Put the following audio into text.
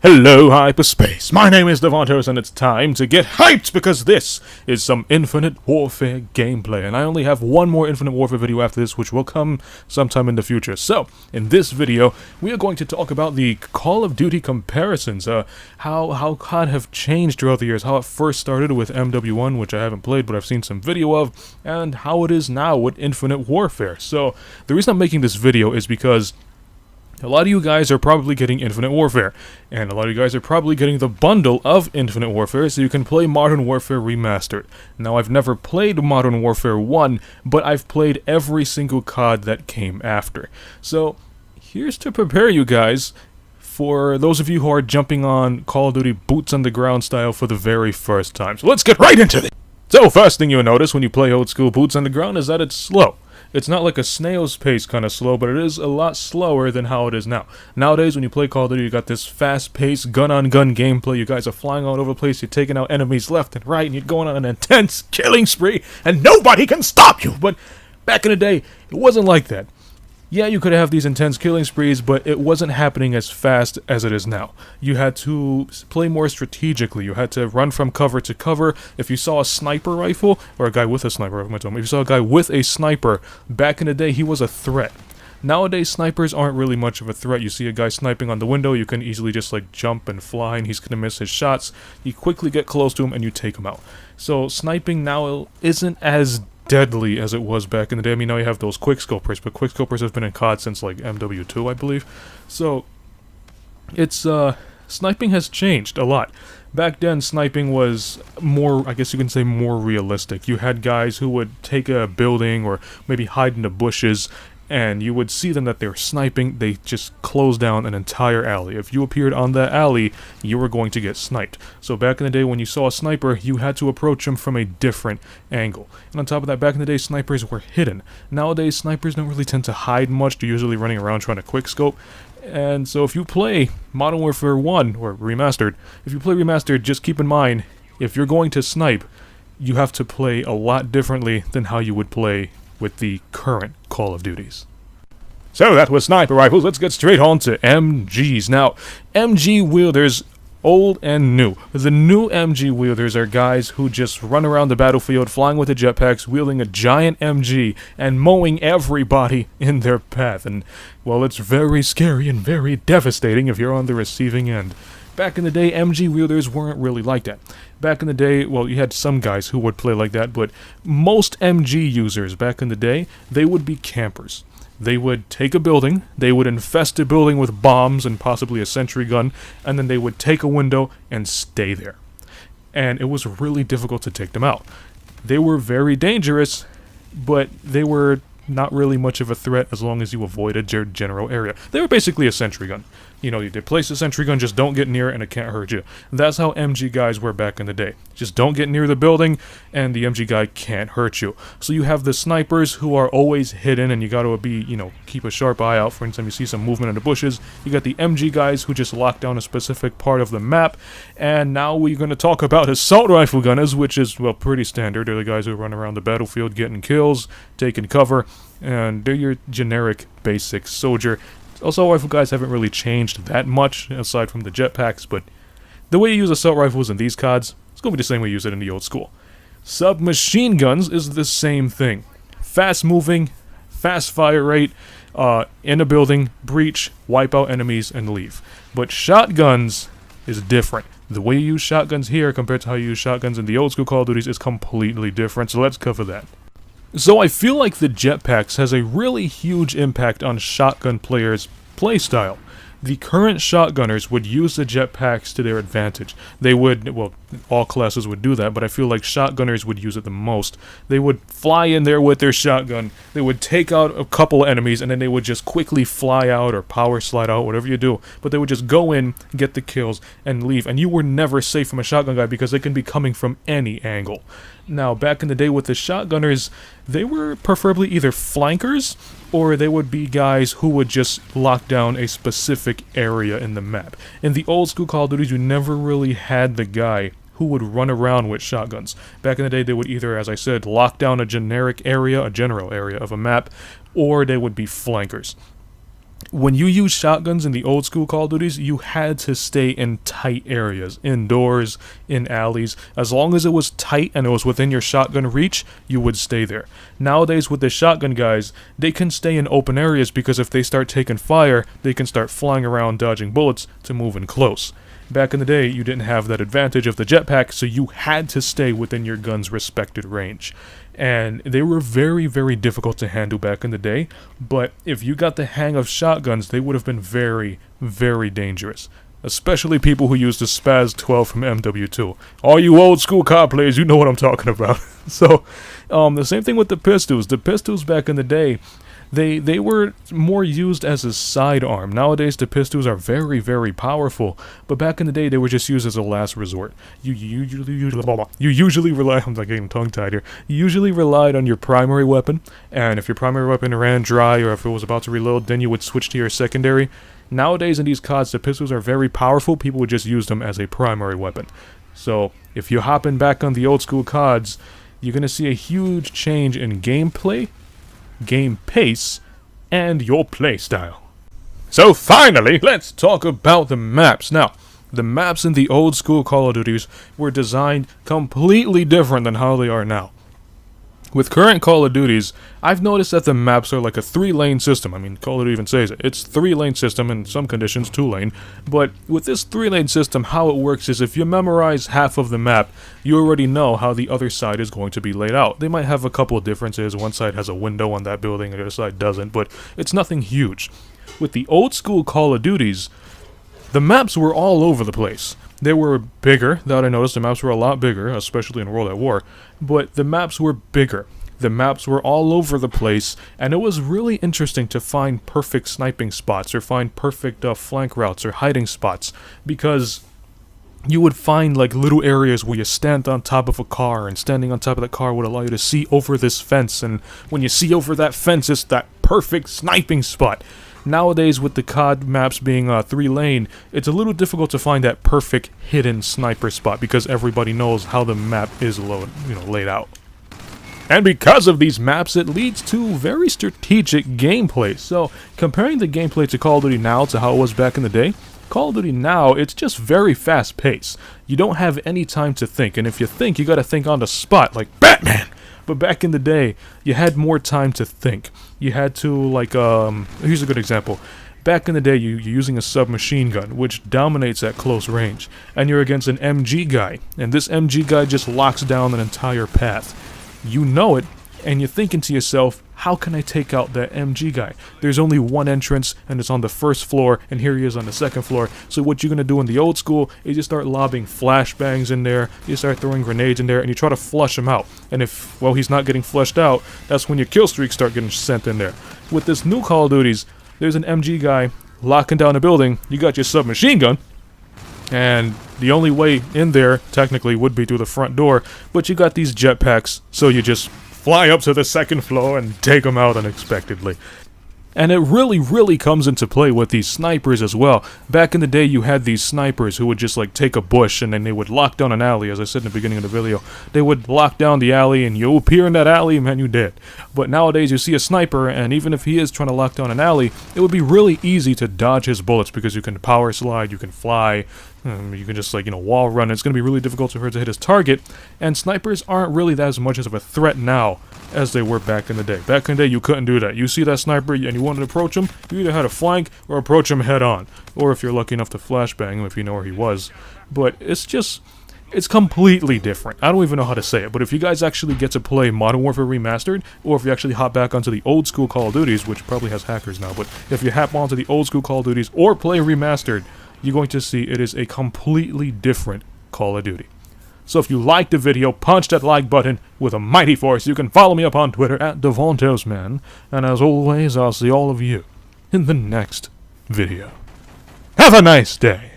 Hello, hyperspace. My name is Davontos, and it's time to get hyped because this is some Infinite Warfare gameplay. And I only have one more Infinite Warfare video after this, which will come sometime in the future. So, in this video, we are going to talk about the Call of Duty comparisons. How COD have changed throughout the years. How it first started with MW1, which I haven't played, but I've seen some video of, and how it is now with Infinite Warfare. So, the reason I'm making this video is because a lot of you guys are probably getting Infinite Warfare, and a lot of you guys are probably getting the bundle of Infinite Warfare so you can play Modern Warfare Remastered. Now, I've never played Modern Warfare 1, but I've played every single COD that came after. So, here's to prepare you guys for those of you who are jumping on Call of Duty Boots on the Ground style for the very first time. So let's get right into this! So, first thing you'll notice when you play old school Boots on the Ground is that it's slow. It's not like a snail's pace kind of slow, but it is a lot slower than how it is now. Nowadays, when you play Call of Duty, you got this fast-paced, gun-on-gun gameplay. You guys are flying all over the place, you're taking out enemies left and right, and you're going on an intense killing spree, and nobody can stop you! But back in the day, it wasn't like that. Yeah, you could have these intense killing sprees, but it wasn't happening as fast as it is now. You had to play more strategically. You had to run from cover to cover. If you saw a sniper rifle, or a guy with a sniper rifle, if you saw a guy with a sniper, back in the day, he was a threat. Nowadays, snipers aren't really much of a threat. You see a guy sniping on the window, you can easily just like jump and fly, and he's gonna miss his shots. You quickly get close to him, and you take him out. So sniping now isn't as deadly as it was back in the day. I mean, now you have those quickscopers, but quickscopers have been in COD since like MW2, I believe. So it's sniping has changed a lot. Back then, sniping was more, I guess you can say, more realistic. You had guys who would take a building or maybe hide in the bushes, and you would see them that they're sniping. They just close down an entire alley. If you appeared on that alley, you were going to get sniped. So back in the day, when you saw a sniper, you had to approach him from a different angle. And on top of that, back in the day, snipers were hidden. Nowadays, snipers don't really tend to hide much. They're usually running around trying to quickscope. And so if you play Modern Warfare 1, or Remastered, if you play Remastered, just keep in mind, if you're going to snipe, you have to play a lot differently than how you would play with the current Call of Duties. So that was sniper rifles. Let's get straight on to MGs. Now, MG wielders, old and new. The new MG wielders are guys who just run around the battlefield flying with the jetpacks, wielding a giant MG, and mowing everybody in their path. And, well, it's very scary and very devastating if you're on the receiving end. Back in the day, MG wielders weren't really like that. Back in the day, well, you had some guys who would play like that, but most MG users back in the day, they would be campers. They would take a building, they would infest a building with bombs and possibly a sentry gun, and then they would take a window and stay there. And it was really difficult to take them out. They were very dangerous, but they were not really much of a threat as long as you avoided their general area. They were basically a sentry gun. You know, they place a sentry gun, just don't get near it and it can't hurt you. That's how MG guys were back in the day. Just don't get near the building and the MG guy can't hurt you. So you have the snipers who are always hidden and you gotta be, you know, keep a sharp eye out for instance you see some movement in the bushes. You got the MG guys who just lock down a specific part of the map. And now we're gonna talk about assault rifle gunners, which is, well, pretty standard. They're the guys who run around the battlefield getting kills, taking cover, and they're your generic basic soldier. Assault rifle guys haven't really changed that much, aside from the jetpacks, but the way you use assault rifles in these CODs, it's going to be the same way you use it in the old school. Submachine guns is the same thing. Fast moving, fast fire rate, in a building, breach, wipe out enemies, and leave. But shotguns is different. The way you use shotguns here compared to how you use shotguns in the old school Call of Duties is completely different, so let's cover that. So I feel like the jetpacks has a really huge impact on shotgun players' playstyle. The current shotgunners would use the jetpacks to their advantage. They would, well, all classes would do that, but I feel like shotgunners would use it the most. They would fly in there with their shotgun, they would take out a couple of enemies, and then they would just quickly fly out or power slide out, whatever you do. But they would just go in, get the kills, and leave. And you were never safe from a shotgun guy because they can be coming from any angle. Now, back in the day with the shotgunners, they were preferably either flankers, or they would be guys who would just lock down a specific area in the map. In the old school Call of Duty, you never really had the guy who would run around with shotguns. Back in the day, they would either, as I said, lock down a generic area, a general area of a map, or they would be flankers. when you use shotguns in the old school Call of Duties, you had to stay in tight areas, indoors, in alleys. As long as it was tight and it was within your shotgun reach, you would stay there. Nowadays, with the shotgun guys, they can stay in open areas because if they start taking fire, they can start flying around dodging bullets to move in close. Back in the day, you didn't have that advantage of the jetpack, so you had to stay within your gun's respected range. And they were very, very difficult to handle back in the day, but if you got the hang of shotguns, they would have been very, very dangerous. Especially people who used the Spaz 12 from MW2. All you old school COD players, you know what I'm talking about. So, the same thing with the pistols. The pistols back in the day, they were more used as a sidearm. Nowadays, the pistols are very, very powerful, but back in the day, they were just used as a last resort. You usually rely, I'm like getting tongue-tied here, you usually relied on your primary weapon, and if your primary weapon ran dry or if it was about to reload, then you would switch to your secondary. Nowadays, in these CODs, the pistols are very powerful. People would just use them as a primary weapon. So, if you're hopping back on the old school CODs, you're going to see a huge change in gameplay, game pace, and your playstyle. So finally, let's talk about the maps. Now, the maps in the old school Call of Duties were designed completely different than how they are now. With current Call of Duties, I've noticed that the maps are like a 3-lane system. I mean, Call of Duty even says it. It's 3-lane system, in some conditions 2-lane. But with this 3-lane system, how it works is if you memorize half of the map, you already know how the other side is going to be laid out. They might have a couple of differences. One side has a window on that building, and the other side doesn't, but it's nothing huge. With the old school Call of Duties, the maps were all over the place. They were bigger, that I noticed. The maps were a lot bigger, especially in World at War. But the maps were bigger. The maps were all over the place, and it was really interesting to find perfect sniping spots or find perfect flank routes or hiding spots, because you would find like little areas where you stand on top of a car, and standing on top of the car would allow you to see over this fence, and when you see over that fence, it's that perfect sniping spot. Nowadays, with the COD maps being 3-lane, it's a little difficult to find that perfect hidden sniper spot because everybody knows how the map is laid out. And because of these maps, it leads to very strategic gameplay. So, comparing the gameplay to Call of Duty now to how it was back in the day, Call of Duty now, it's just very fast-paced. You don't have any time to think, and if you think, you gotta think on the spot, like Batman! But back in the day, you had more time to think. You had to, like, here's a good example. Back in the day, you're using a submachine gun, which dominates at close range. And you're against an MG guy, and this MG guy just locks down an entire path. You know it, and you're thinking to yourself, how can I take out that MG guy? There's only one entrance, and it's on the first floor, and here he is on the second floor. So what you're going to do in the old school is you start lobbing flashbangs in there, you start throwing grenades in there, and you try to flush him out. And if, well, he's not getting flushed out, that's when your kill streaks start getting sent in there. With this new Call of Duties, there's an MG guy locking down a building, you got your submachine gun, and the only way in there, technically, would be through the front door, but you got these jetpacks, so you just fly up to the second floor and take them out unexpectedly. And it really comes into play with these snipers as well. Back in the day, you had these snipers who would just like take a bush and then they would lock down an alley, as I said in the beginning of the video. They would lock down the alley and you appear in that alley, man, you dead. But nowadays, you see a sniper, and even if he is trying to lock down an alley, it would be really easy to dodge his bullets because you can power slide, you can fly, you can just, like, wall run. It's going to be really difficult for her to hit his target, and snipers aren't really that as much of a threat now as they were back in the day. Back in the day, you couldn't do that. You see that sniper and you wanted to approach him, you either had to flank or approach him head on, or if you're lucky enough to flashbang him if you know where he was. But it's completely different. I don't even know how to say it, but if you guys actually get to play Modern Warfare Remastered, or if you actually hop back onto the old school Call of Duties, which probably has hackers now, but if you hop onto the old school Call of Duties or play Remastered, you're going to see it is a completely different Call of Duty. So if you liked the video, punch that like button with a mighty force. You can follow me up on Twitter at Davontos, man. And as always, I'll see all of you in the next video. Have a nice day.